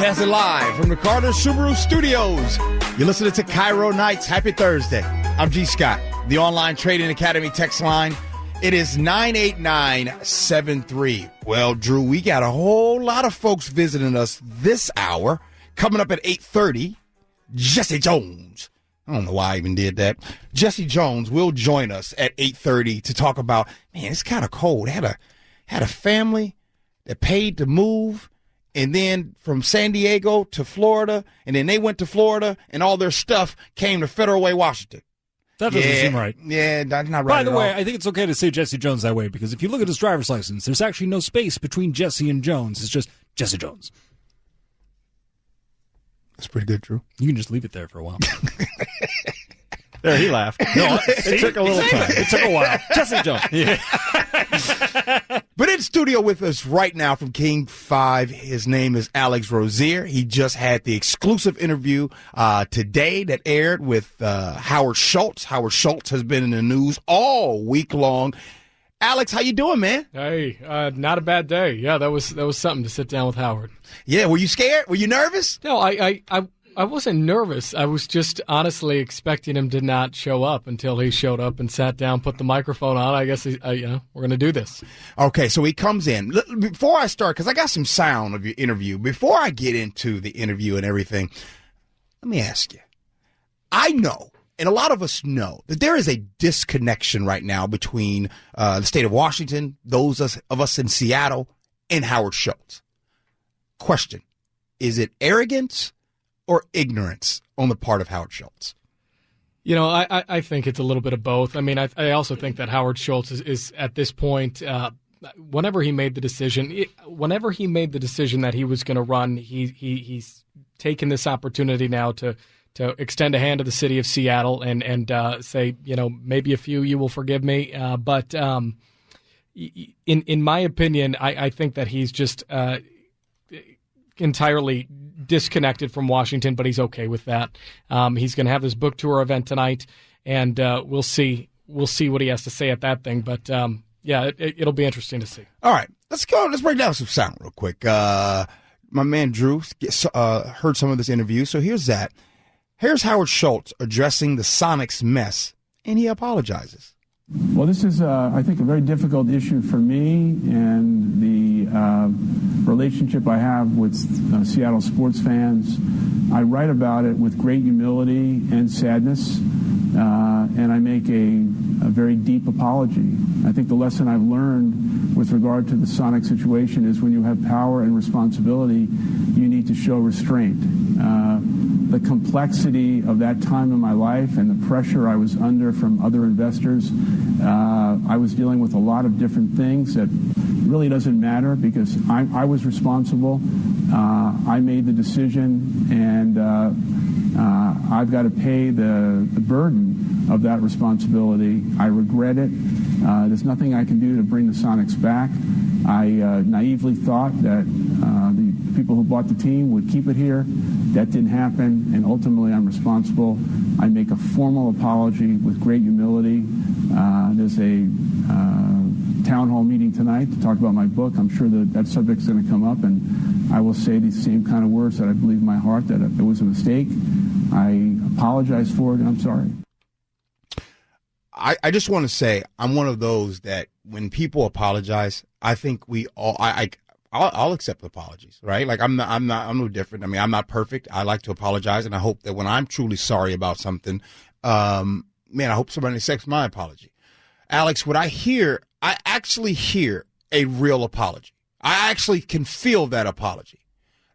Broadcasting live from the Carter Subaru Studios. You're listening to KIRO Nights. Happy Thursday. I'm G. Scott, the Online Trading Academy text line. It is 98973. Well, Drew, we got a whole lot of folks visiting us this hour. Coming up at 8:30, Jesse Jones. I don't know why I even did that. Jesse Jones will join us at 8:30 to talk about, man, it's kind of cold. Had a family that paid to move, and then from San Diego to Florida, and then they went to Florida, and all their stuff came to Federal Way, Washington. That doesn't seem right. Yeah, that's not right. By the way, I think it's okay to say Jesse Jones that way, because if you look at his driver's license, there's actually no space between Jesse and Jones. It's just Jesse Jones. That's pretty good, Drew. You can just leave it there for a while. There, he laughed. No, it took a little time. It took a while. Jesse Jones. Yeah. But in studio with us right now from King 5, his name is Alex Rozier. He just had the exclusive interview today that aired with Howard Schultz. Howard Schultz has been in the news all week long. Alex, how you doing, man? Hey, not a bad day. Yeah, that was something to sit down with Howard. Yeah, were you scared? Were you nervous? No, I wasn't nervous. I was just honestly expecting him to not show up until he showed up and sat down, put the microphone on. I guess we're going to do this. Okay, so he comes in. Before I start, because I got some sound of your interview, before I get into the interview and everything, let me ask you. I know, and a lot of us know, that there is a disconnection right now between the state of Washington, those of us in Seattle, and Howard Schultz. Question, is it arrogance or ignorance on the part of Howard Schultz? You know, I think it's a little bit of both. I mean, I also think that Howard Schultz is at this point, whenever he made the decision that he was going to run, he's taken this opportunity now to extend a hand to the city of Seattle and say, maybe a few you will forgive me. But in my opinion, I think that he's just entirely disconnected from Washington, but he's okay with that. He's going to have this book tour event tonight, and we'll see what he has to say at that thing. But it'll be interesting to see. All right, let's go. Let's break down some sound real quick. My man Drew heard some of this interview, so here's that. Here's Howard Schultz addressing the Sonics mess, and he apologizes. Well, this is, I think, a very difficult issue for me and the relationship I have with Seattle sports fans. I write about it with great humility and sadness, and I make a very deep apology. I think the lesson I've learned with regard to the Sonic situation is when you have power and responsibility, you need to show restraint. The complexity of that time in my life and the pressure I was under from other investors, I was dealing with a lot of different things that really doesn't matter because I was responsible. I made the decision, and I've got to pay the burden of that responsibility. I regret it. There's nothing I can do to bring the Sonics back. I naively thought that the people who bought the team would keep it here. That didn't happen, and ultimately I'm responsible. I make a formal apology with great humility. There's a town hall meeting tonight to talk about my book. I'm sure that subject's going to come up, and I will say these same kind of words that I believe in my heart, that it was a mistake. I apologize for it, and I'm sorry. I just want to say I'm one of those that when people apologize, I think we all I'll accept apologies, right? Like I'm no different. I mean, I'm not perfect. I like to apologize, and I hope that when I'm truly sorry about something, I hope somebody accepts my apology. Alex, what I actually hear a real apology. I actually can feel that apology.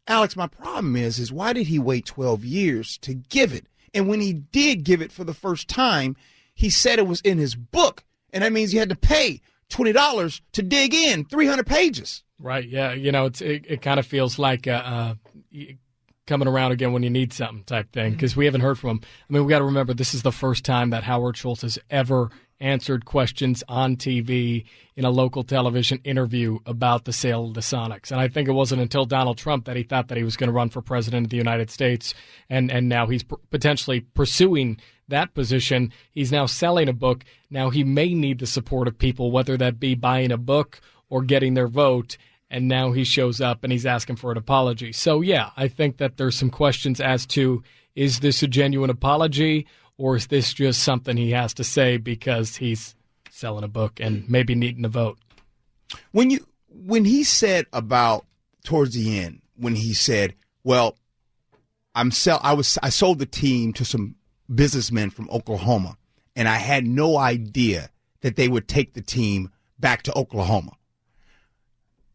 Alex, my problem is why did he wait 12 years to give it? And when he did give it for the first time, he said it was in his book, and that means you had to pay $20 to dig in 300 pages. Right, yeah. It kind of feels like coming around again when you need something type thing, because we haven't heard from him. I mean, we got to remember this is the first time that Howard Schultz has ever answered questions on TV in a local television interview about the sale of the Sonics. And I think it wasn't until Donald Trump that he thought that he was going to run for president of the United States, and now he's potentially pursuing that position. He's now selling a book. Now he may need the support of people, whether that be buying a book or getting their vote. and now he shows up and he's asking for an apology. So, yeah, I think that there's some questions as to, is this a genuine apology, or is this just something he has to say because he's selling a book and maybe needing a vote? When he said about towards the end, when he said, well, I sold the team to some businessmen from Oklahoma, and I had no idea that they would take the team back to Oklahoma.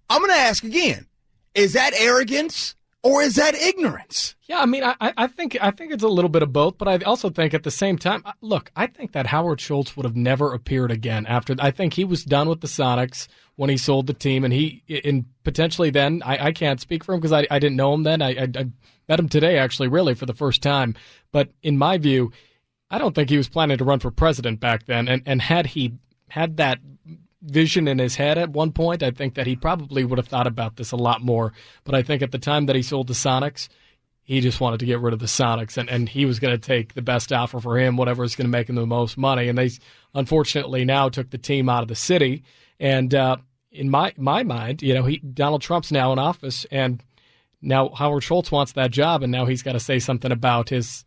I'm going to ask again, is that arrogance or is that ignorance? Yeah, I mean, I think it's a little bit of both, but I also think at the same time, look, I think that Howard Schultz would have never appeared again after. I think he was done with the Sonics when he sold the team, and potentially then, I can't speak for him because I didn't know him then. I met him today, actually, really, for the first time. But in my view, I don't think he was planning to run for president back then. And had he had that vision in his head at one point, I think that he probably would have thought about this a lot more. But I think at the time that he sold the Sonics, he just wanted to get rid of the Sonics, and he was going to take the best offer for him, whatever is going to make him the most money. And they unfortunately now took the team out of the city. And in my mind, Donald Trump's now in office, and now Howard Schultz wants that job, and now he's got to say something about his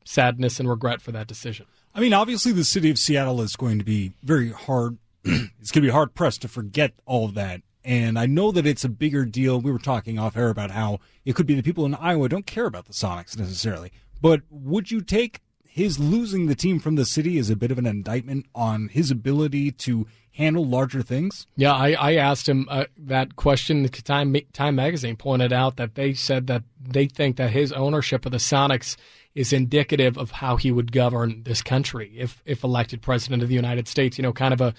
sadness and regret for that decision. I mean, obviously the city of Seattle is going to be very hard. It's going to be hard-pressed to forget all of that. And I know that it's a bigger deal. We were talking off air about how it could be the people in Iowa don't care about the Sonics necessarily. But would you take his losing the team from the city as a bit of an indictment on his ability to handle larger things? Yeah, I asked him that question. Time Magazine pointed out that they said that they think that his ownership of the Sonics is indicative of how he would govern this country if elected president of the United States. Kind of a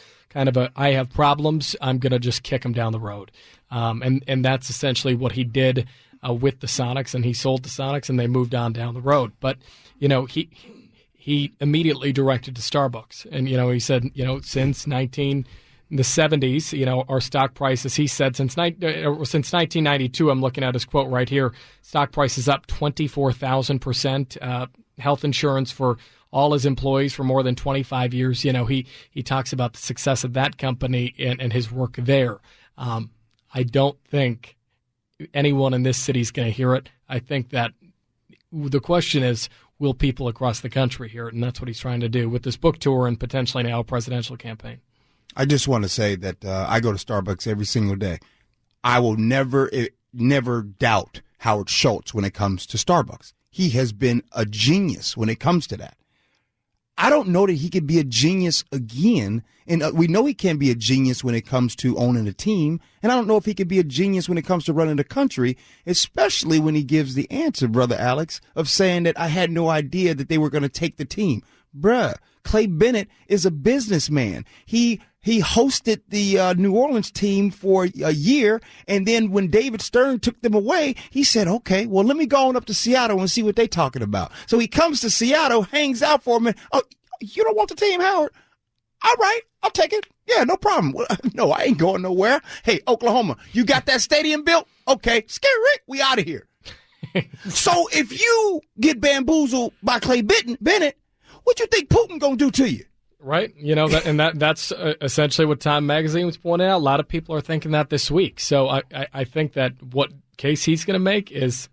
I have problems, I'm going to just kick them down the road. And that's essentially what he did with the Sonics, and he sold the Sonics and they moved on down the road. But, he immediately directed to Starbucks. And, he said, since the 70s, our stock prices, he said, since 1992, I'm looking at his quote right here, stock price is up 24,000%, health insurance for all his employees for more than 25 years. He talks about the success of that company and his work there. I don't think anyone in this city is going to hear it. I think that the question is, will people across the country hear it? And that's what he's trying to do with this book tour and potentially now a presidential campaign. I just want to say that I go to Starbucks every single day. I will never doubt Howard Schultz when it comes to Starbucks. He has been a genius when it comes to that. I don't know that he could be a genius again. And we know he can be a genius when it comes to owning a team. And I don't know if he could be a genius when it comes to running the country, especially when he gives the answer, Brother Alex, of saying that I had no idea that they were going to take the team. Bruh, Clay Bennett is a businessman. He hosted the New Orleans team for a year, and then when David Stern took them away, he said, okay, well, let me go on up to Seattle and see what they're talking about. So he comes to Seattle, hangs out for a minute. Oh, you don't want the team, Howard? All right, I'll take it. Yeah, no problem. No, I ain't going nowhere. Hey, Oklahoma, you got that stadium built? Okay, Scary Rick, we out of here. So if you get bamboozled by Clay Bennett, what you think Putin going to do to you? Right. That's essentially what Time Magazine was pointing out. A lot of people are thinking that this week. So I think that what case he's going to make is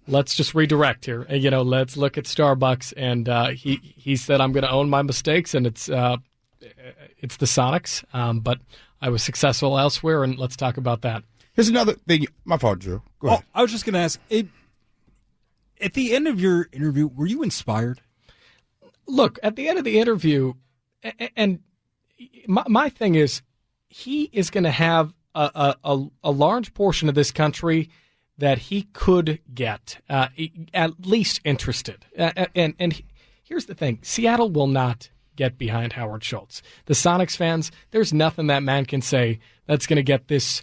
let's just redirect here. And, let's look at Starbucks. And he said, I'm going to own my mistakes, and it's the Sonics. But I was successful elsewhere, and let's talk about that. Here's another thing. My fault, Drew. Go ahead. I was just going to ask, at the end of your interview, were you inspired? Look, at the end of the interview, and my thing is, he is going to have a large portion of this country that he could get at least interested. And here's the thing. Seattle will not get behind Howard Schultz. The Sonics fans, there's nothing that man can say that's going to get this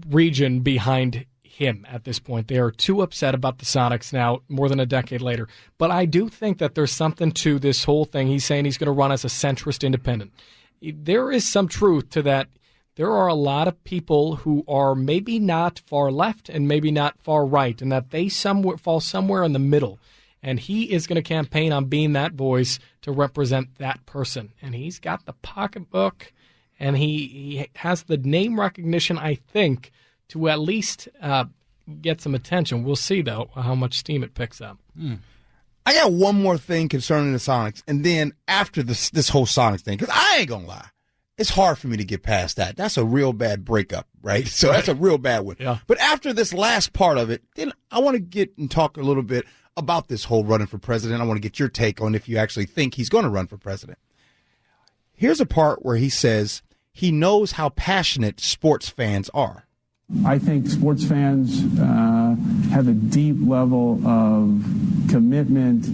region behind him at this point. They are too upset about the Sonics now, more than a decade later. But I do think that there's something to this whole thing. He's saying he's going to run as a centrist independent. There is some truth to that. There are a lot of people who are maybe not far left and maybe not far right, and that they fall somewhere in the middle. And he is going to campaign on being that voice to represent that person. And he's got the pocketbook and he has the name recognition, I think, to at least get some attention. We'll see, though, how much steam it picks up. I got one more thing concerning the Sonics, and then after this whole Sonics thing, because I ain't going to lie, it's hard for me to get past that. That's a real bad breakup, right? So that's a real bad one. Yeah. But after this last part of it, then I want to get and talk a little bit about this whole running for president. I want to get your take on if you actually think he's going to run for president. Here's a part where he says he knows how passionate sports fans are. I think sports fans have a deep level of commitment,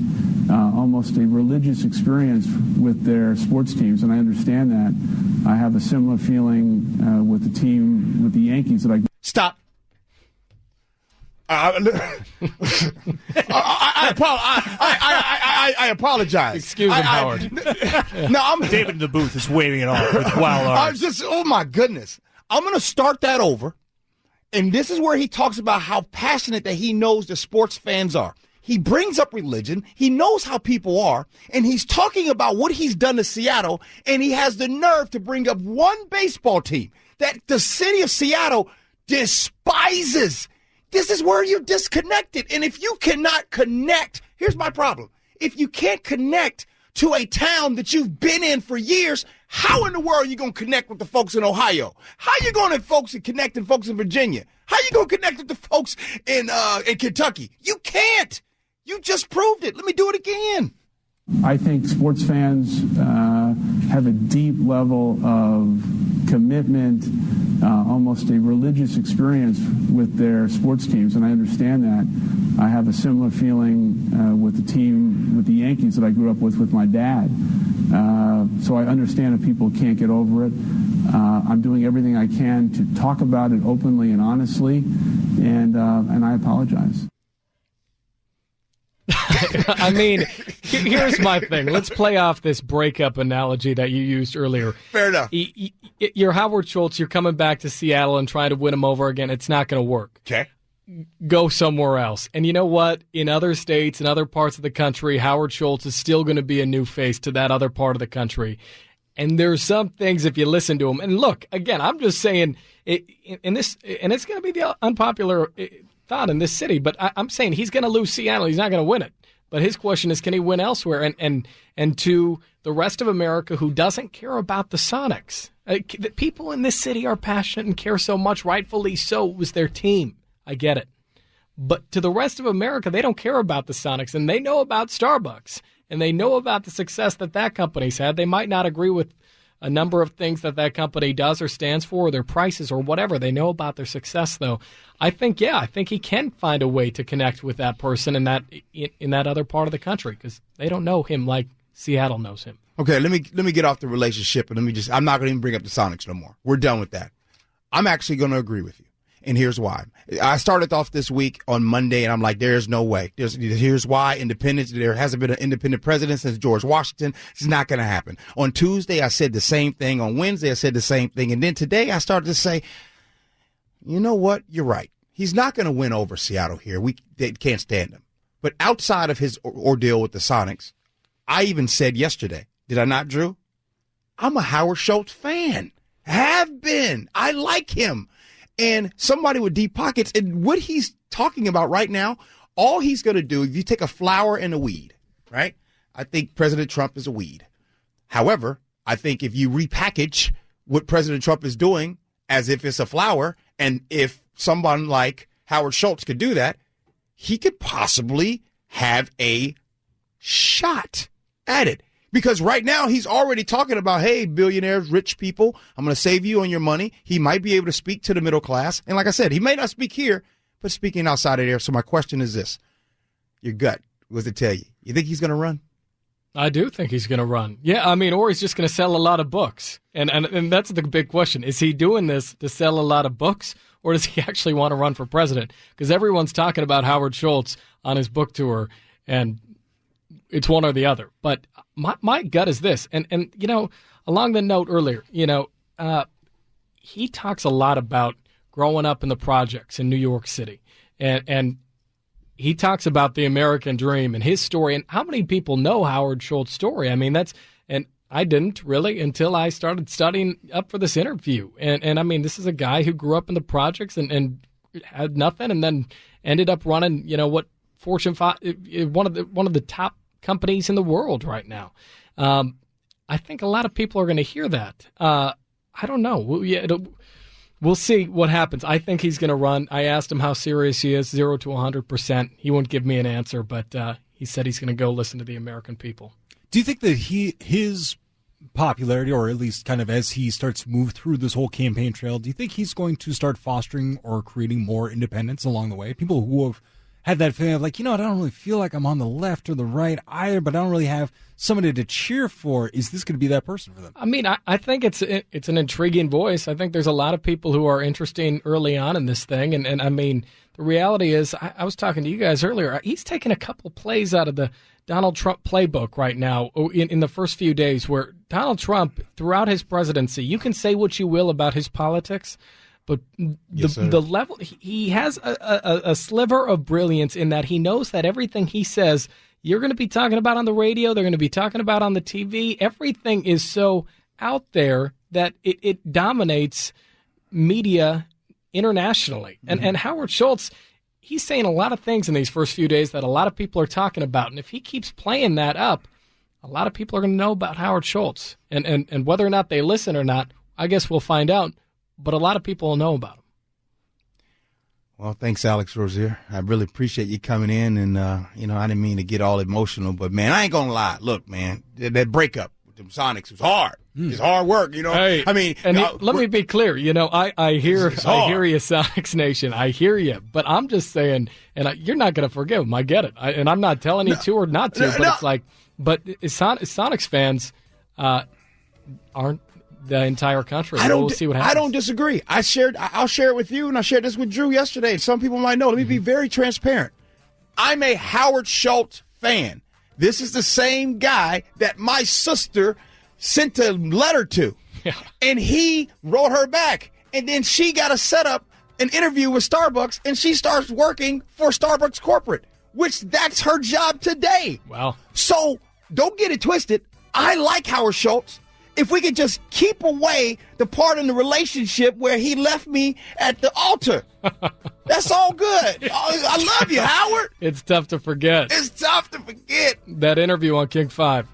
almost a religious experience with their sports teams, and I understand that. I have a similar feeling with the team, with the Yankees that I... Stop. I apologize. Excuse him, Howard. No, I'm David in the booth is waving it off with wild arms. Oh my goodness. I'm going to start that over. And this is where he talks about how passionate that he knows the sports fans are. He brings up religion. He knows how people are. And he's talking about what he's done to Seattle. And he has the nerve to bring up one baseball team that the city of Seattle despises. This is where you're disconnected. And if you cannot connect, here's my problem. If you can't connect to a town that you've been in for years, how in the world are you going to connect with the folks in Ohio? How are you going to connect with folks in Virginia? How are you going to connect with the folks in Kentucky? You can't. You just proved it. Let me do it again. I think sports fans have a deep level of commitment, almost a religious experience with their sports teams, and I understand that. I have a similar feeling with the team, with the Yankees that I grew up with my dad. So I understand if people can't get over it. I'm doing everything I can to talk about it openly and honestly, and I apologize. I mean, here's my thing. Let's play off this breakup analogy that you used earlier. Fair enough. You're Howard Schultz. You're coming back to Seattle and trying to win him over again. It's not going to work. Okay. Go somewhere else. And you know what? In other states, in other parts of the country, Howard Schultz is still going to be a new face to that other part of the country. And there's some things, if you listen to him, and look, again, I'm just saying, in this, and it's going to be the unpopular thought in this city, but I'm saying he's going to lose Seattle. He's not going to win it. But his question is, can he win elsewhere? And to the rest of America who doesn't care about the Sonics, the people in this city are passionate and care so much, rightfully so. It was their team. I get it. But to the rest of America, they don't care about the Sonics, and they know about Starbucks, and they know about the success that company's had. They might not agree with a number of things that company does or stands for, or their prices or whatever. They know about their success, though. I think he can find a way to connect with that person in that other part of the country, because they don't know him like Seattle knows him. Okay, let me get off the relationship, and I'm not going to even bring up the Sonics no more. We're done with that. I'm actually going to agree with you. And here's why. I started off this week on Monday, and I'm like, there's no way. Here's why. Independence. There hasn't been an independent president since George Washington. It's not going to happen. On Tuesday, I said the same thing. On Wednesday, I said the same thing. And then today, I started to say, you know what? You're right. He's not going to win over Seattle here. They can't stand him. But outside of his ordeal with the Sonics, I even said yesterday, did I not, Drew? I'm a Howard Schultz fan. Have been. I like him. And somebody with deep pockets, and what he's talking about right now, all he's going to do, if you take a flower and a weed, right? I think President Trump is a weed. However, I think if you repackage what President Trump is doing as if it's a flower, and if someone like Howard Schultz could do that, he could possibly have a shot at it. Because right now he's already talking about, hey, billionaires, rich people, I'm going to save you on your money. He might be able to speak to the middle class. And like I said, he may not speak here, but speaking outside of there. So my question is this. Your gut, what does it tell you? You think he's going to run? I do think he's going to run. Yeah, I mean, or he's just going to sell a lot of books. And that's the big question. Is he doing this to sell a lot of books, or does he actually want to run for president? Because everyone's talking about Howard Schultz on his book tour, and it's one or the other. But my gut is this, and you know, along the note earlier, you know, he talks a lot about growing up in the projects in New York City, and he talks about the American dream and his story, and how many people know Howard Schultz's story? I mean, and I didn't really until I started studying up for this interview. And I mean, this is a guy who grew up in the projects and had nothing, and then ended up running, what Fortune 5, one of the top companies in the world right now. I think a lot of people are going to hear that. I don't know. We'll see what happens. I think he's going to run. I asked him how serious he is, 0 to 100%. He won't give me an answer, but he said he's going to go listen to the American people. Do you think that his popularity, or at least kind of as he starts to move through this whole campaign trail, do you think he's going to start fostering or creating more independents along the way? People who have had that feeling of I don't really feel like I'm on the left or the right either, but I don't really have somebody to cheer for. Is this going to be that person for them? I mean, I think it's an intriguing voice. I think there's a lot of people who are interesting early on in this thing. And I mean, the reality is, I was talking to you guys earlier, he's taking a couple plays out of the Donald Trump playbook right now in the first few days, where Donald Trump, throughout his presidency, you can say what you will about his politics, but the level, he has a sliver of brilliance in that he knows that everything he says, you're going to be talking about on the radio, they're going to be talking about on the TV. Everything is so out there that it dominates media internationally. Mm-hmm. And Howard Schultz, he's saying a lot of things in these first few days that a lot of people are talking about. And if he keeps playing that up, a lot of people are going to know about Howard Schultz. And whether or not they listen or not, I guess we'll find out. But a lot of people will know about him. Well, thanks, Alex Rozier. I really appreciate you coming in. And, I didn't mean to get all emotional. But, man, I ain't going to lie. Look, man, that breakup with them Sonics was hard. It's hard work, Hey, I mean, let me be clear. I hear you, Sonics Nation. I hear you, but I'm just saying, and you're not going to forgive him. I get it, and I'm not telling you to or not to. But it's like, Sonics fans aren't the entire country. We'll see what happens. I don't disagree. I'll share it with you, and I shared this with Drew yesterday. Some people might know. Let me be very transparent. I'm a Howard Schultz fan. This is the same guy that my sister sent a letter to. Yeah. And he wrote her back. And then she got to set up an interview with Starbucks, and she starts working for Starbucks corporate, which that's her job today. Wow. So don't get it twisted. I like Howard Schultz. If we could just keep away the part in the relationship where he left me at the altar, that's all good. I love you, Howard. It's tough to forget. That interview on King 5.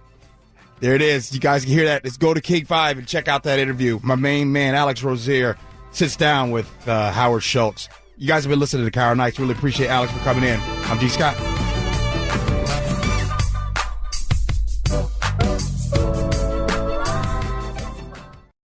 There it is. You guys can hear that. Let's go to King 5 and check out that interview. My main man, Alex Rozier, sits down with Howard Schultz. You guys have been listening to the KIRO Nights. Really appreciate Alex for coming in. I'm G. Scott.